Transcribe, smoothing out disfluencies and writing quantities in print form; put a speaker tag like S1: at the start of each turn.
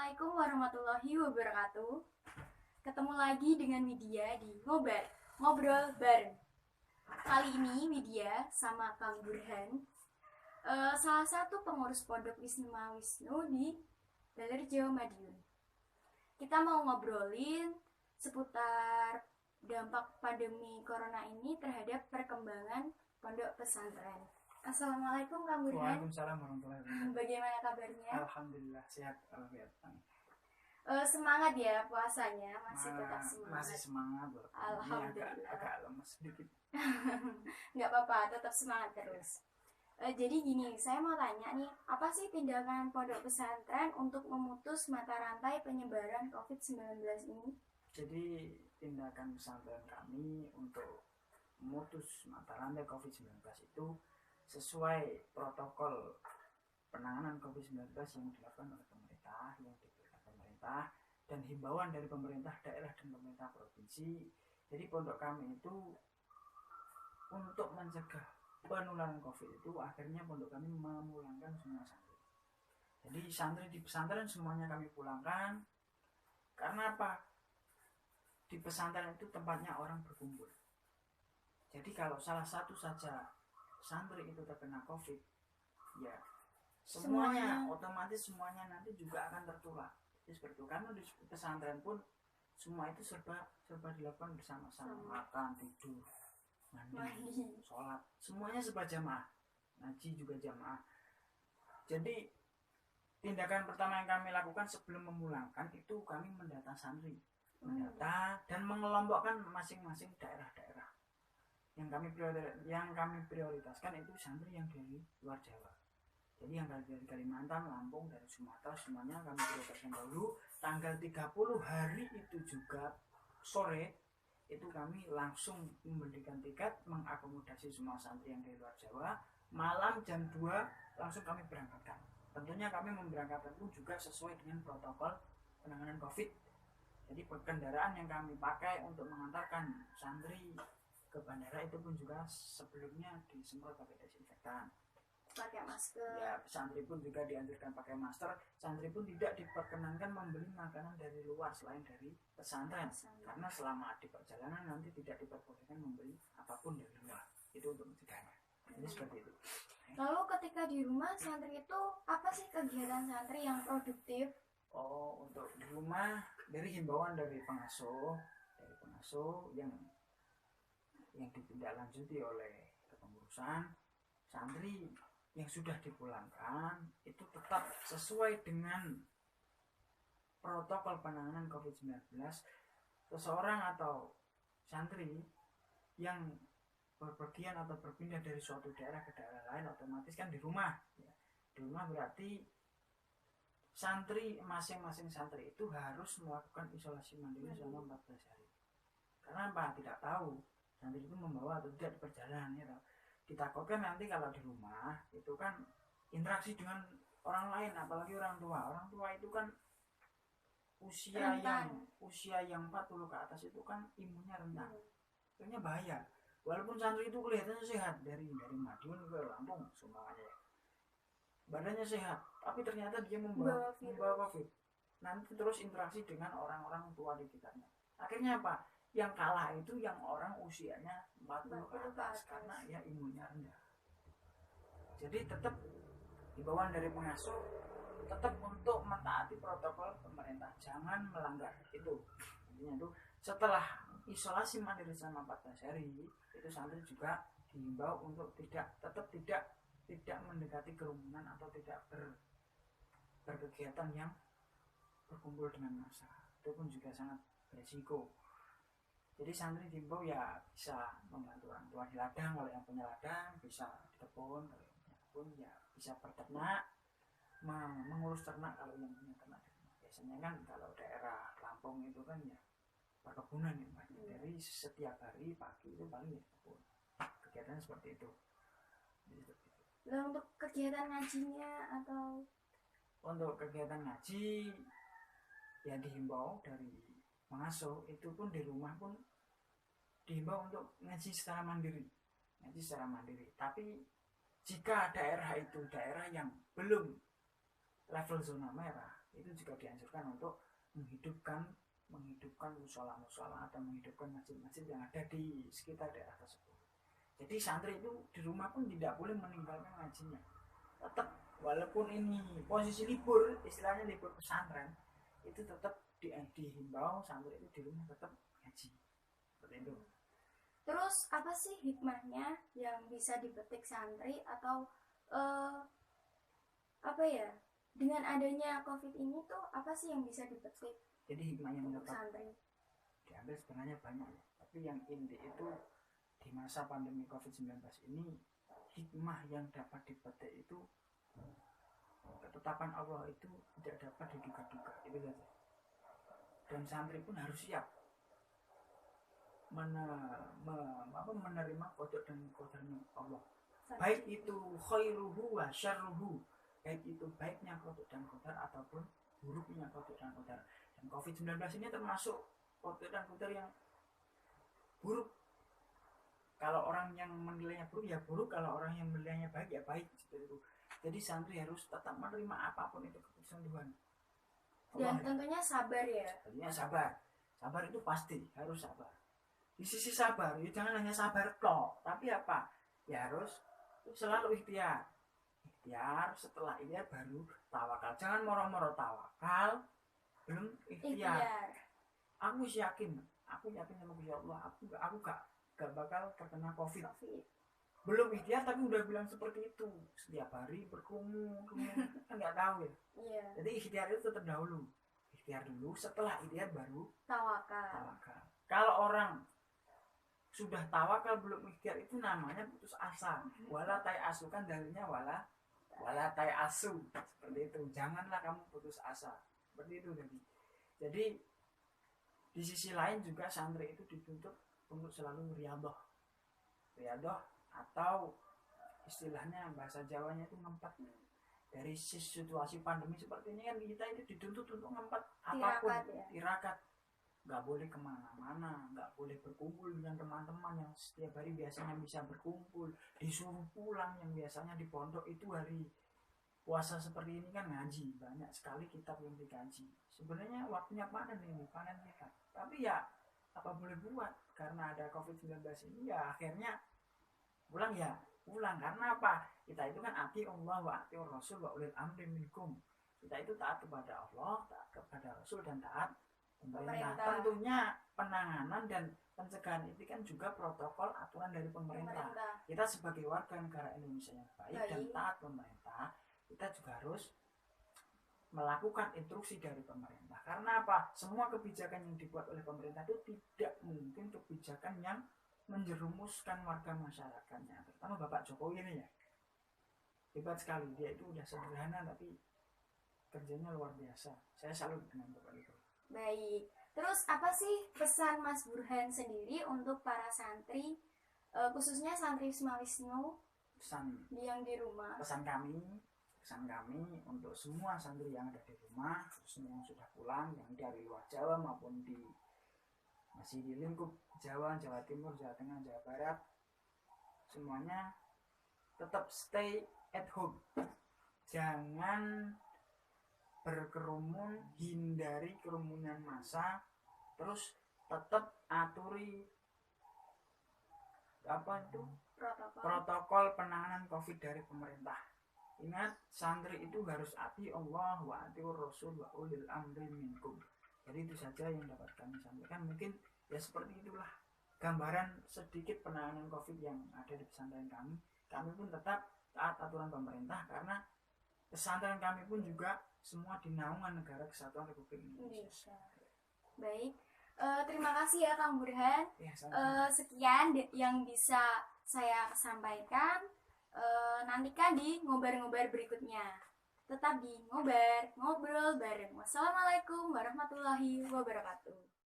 S1: Assalamualaikum warahmatullahi wabarakatuh. Ketemu lagi dengan Widya di Ngobrol Bareng. Kali ini Widya sama Kang Burhan, salah satu pengurus Pondok Wisnu Wisnu di Dalerjo Madiun. Kita mau ngobrolin seputar dampak pandemi corona ini terhadap perkembangan pondok pesantren. Assalamualaikum Kang Burhan.
S2: Waalaikumsalam warahmatullahi wabarakatuh.
S1: Bagaimana kabarnya?
S2: Alhamdulillah sehat.
S1: Semangat ya puasanya, masih tetap semangat.
S2: Masih semangat.
S1: Alhamdulillah.
S2: Ini agak lemes sedikit.
S1: Nggak apa-apa, tetap semangat terus. Jadi gini, saya mau tanya nih, apa sih tindakan pondok pesantren untuk memutus mata rantai penyebaran COVID-19 ini?
S2: Jadi tindakan pesantren kami untuk memutus mata rantai COVID-19 itu sesuai protokol penanganan COVID-19 yang dilakukan oleh pemerintah, yang diberikan pemerintah, dan himbauan dari pemerintah daerah dan pemerintah provinsi. Jadi pondok kami itu untuk mencegah penularan COVID itu akhirnya pondok kami memulangkan semua santri. Jadi santri di pesantren semuanya kami pulangkan. Karena apa? Di pesantren itu tempatnya orang berkumpul. Jadi kalau salah satu saja santri itu terkena COVID, ya semuanya otomatis semuanya nanti juga akan tertular. Jadi seperti itu. Karena di pesantren pun semua itu serba dilakukan bersama-sama, makan, tidur, mandi, sholat, semuanya serba jamaah, ngaji juga jamaah. Jadi tindakan pertama yang kami lakukan sebelum memulangkan itu kami mendata santri, mendata dan mengelompokkan masing-masing daerah-daerah. Yang kami prioritaskan itu santri yang dari luar Jawa. Jadi yang dari Kalimantan, Lampung, dari Sumatera semuanya kami prioritaskan dahulu. Tanggal 30 hari itu juga sore itu kami langsung memberikan tiket mengakomodasi semua santri yang dari luar Jawa. Malam jam 2 langsung kami berangkatkan. Tentunya kami memberangkatkan pun juga sesuai dengan protokol penanganan COVID. Jadi kendaraan yang kami pakai untuk mengantarkan santri ke bandara itu pun juga sebelumnya disemprot pakai desinfektan,
S1: pakai masker.
S2: Ya, santri pun juga dianjurkan pakai masker. Santri pun tidak diperkenankan membeli makanan dari luar selain dari pesantren. Karena selama di perjalanan nanti tidak diperbolehkan membeli apapun dari luar. Itu untuk mencegahnya. Jadi seperti itu.
S1: Lalu ketika di rumah santri itu apa sih kegiatan santri yang produktif?
S2: Oh, untuk di rumah dari himbauan dari pengasuh yang ditindaklanjuti oleh kepengurusan, santri yang sudah dipulangkan itu tetap sesuai dengan protokol penanganan COVID-19. Seseorang atau santri yang berpergian atau berpindah dari suatu daerah ke daerah lain otomatis kan di rumah ya. Di rumah berarti santri masing-masing santri itu harus melakukan isolasi mandiri selama 14 hari. Karena apa? Tidak tahu santri itu membawa atau tidak di perjalanan ya. Ditakutkan nanti kalau di rumah itu kan interaksi dengan orang lain, apalagi orang tua. Orang tua itu kan usia yang 40 ke atas itu kan imunnya rendah. Akhirnya bahaya. Walaupun santri itu kelihatannya sehat dari Madiun ke Lampung semuanya. Badannya sehat, tapi ternyata dia membawa COVID. Nanti terus interaksi dengan orang-orang tua di sekitarnya. Akhirnya apa? Yang kalah itu yang orang usianya 40 ke atas karena ya imunnya rendah. Jadi tetap himbauan dari pengasuh tetap untuk mentaati protokol pemerintah, jangan melanggar itu. Intinya itu setelah isolasi mandiri selama 14 hari itu santri juga dihimbau untuk tetap tidak mendekati kerumunan atau tidak berkegiatan yang berkumpul dengan massa. Itu pun juga sangat berisiko. Jadi santri dihimbau ya bisa membantu orang tua di ladang, kalau yang punya ladang bisa di kebun, kalau yang punya kebun ya bisa berternak, mengurus ternak kalau yang punya ternak. Biasanya kan kalau daerah Lampung itu kan ya perkebunan ya, dari setiap hari pagi itu paling ya kebun. Kegiatan seperti itu.
S1: Nah, untuk kegiatan ngajinya atau
S2: untuk kegiatan ngaji ya dihimbau dari pengasuh itu pun di rumah pun dihimbau untuk ngaji secara mandiri. Tapi jika daerah itu daerah yang belum level zona merah, Itu juga dianjurkan untuk menghidupkan musola-musola atau menghidupkan masjid-masjid yang ada di sekitar daerah tersebut. Jadi santri itu di rumah pun tidak boleh meninggalkan ngajinya. Tetap walaupun ini posisi libur, istilahnya libur pesantren, itu tetap dihimbau santri itu di rumah tetap ngaji. Seperti itu.
S1: Terus apa sih hikmahnya yang bisa dipetik santri atau apa ya? Dengan adanya COVID ini tuh apa sih yang bisa dipetik
S2: Jadi hikmah yang
S1: untuk
S2: dapat
S1: santri?
S2: diambil sebenarnya banyak, tapi yang inti itu di masa pandemi COVID-19 ini hikmah yang dapat dipetik itu ketetapan Allah itu tidak dapat diduga-duga, itu saja. Dan santri pun harus siap menerima qada dan qadarnya Allah. Baik itu khairuhu wa syarruhu, baik itu baiknya qada dan qadar ataupun buruknya qada dan qadar. Dan COVID-19 ini termasuk qada dan qadar yang buruk. Kalau orang yang menilainya buruk ya buruk, kalau orang yang menilainya baik ya baik, seperti itu. Jadi santri harus tetap menerima apapun itu keputusan Tuhan.
S1: Dan tentunya sabar ya.
S2: Tentunya sabar. Sabar itu pasti harus sabar. Di sisi sabar, ya jangan hanya sabar tok, tapi apa? Ya harus selalu ikhtiar. Ikhtiar, setelah ikhtiar baru tawakal. Jangan moro-moro tawakal, belum ikhtiar. Aku yakin sama Gusti Allah, aku gak bakal terkena COVID. Belum ikhtiar tapi udah bilang seperti itu. Setiap hari berkerumun, kan nggak tahu ya.
S1: Iya.
S2: Jadi ikhtiar itu tetap dahulu. Ikhtiar dulu, setelah ikhtiar baru tawakal. Kalau orang sudah tawakal belum ikhtiar itu namanya putus asa. Wala tai asu, kan dalilnya wala tai asu. Seperti itu. Janganlah kamu putus asa. Seperti itu jadi di sisi lain juga santri itu dituntut untuk selalu riyadhah atau istilahnya bahasa Jawanya itu ngempat. Dari situasi pandemi seperti ini kan kita itu dituntut untuk ngempat apapun, tirakat. Nggak boleh kemana-mana, nggak boleh berkumpul dengan teman-teman yang setiap hari biasanya bisa berkumpul, disuruh pulang yang biasanya di pondok itu hari puasa seperti ini kan ngaji, banyak sekali kitab yang dikaji. Sebenarnya waktunya panen kita, tapi ya apa boleh buat, karena ada COVID-19 ini ya akhirnya pulang karena apa? Kita itu kan ati Allah wa ati Rasul wa ulil amri minkum. Kita itu taat kepada Allah, taat kepada Rasul, dan taat pemerintah. Tentunya penanganan dan pencegahan itu kan juga protokol aturan dari pemerintah. Kita sebagai warga negara Indonesia yang baik dan taat pemerintah, kita juga harus melakukan instruksi dari pemerintah. Karena apa? Semua kebijakan yang dibuat oleh pemerintah itu tidak mungkin kebijakan yang menjerumuskan warga masyarakatnya. Terutama Bapak Jokowi ini ya, hebat sekali. Dia itu udah sederhana tapi kerjanya luar biasa. Saya salut dengan Bapak itu.
S1: Baik. Terus apa sih pesan Mas Burhan sendiri untuk para santri, khususnya santri Wisma Wisnu yang di rumah?
S2: Pesan kami untuk semua santri yang ada di rumah, khususnya yang sudah pulang, yang dari luar Jawa maupun masih di lingkup Jawa, Jawa Timur, Jawa Tengah, Jawa Barat, semuanya tetap stay at home. Jangan berkerumun, hindari kerumunan massa, terus tetap aturi protokol penanganan COVID dari pemerintah. Ingat, santri itu harus ati Allah wa ati Rasul wa ulil amri minkum. Jadi itu saja yang dapat kami sampaikan. Mungkin ya seperti itulah gambaran sedikit penanganan COVID yang ada di pesantren kami. Kami pun tetap taat aturan pemerintah karena pesantren kami pun juga semua di naungan Negara Kesatuan Republik Indonesia.
S1: Baik, terima kasih ya Kang Burhan.
S2: Ya,
S1: sekian yang bisa saya sampaikan. Nantikan di ngobar-ngobar berikutnya. Tetap di ngobar, ngobrol bareng. Wassalamualaikum warahmatullahi wabarakatuh.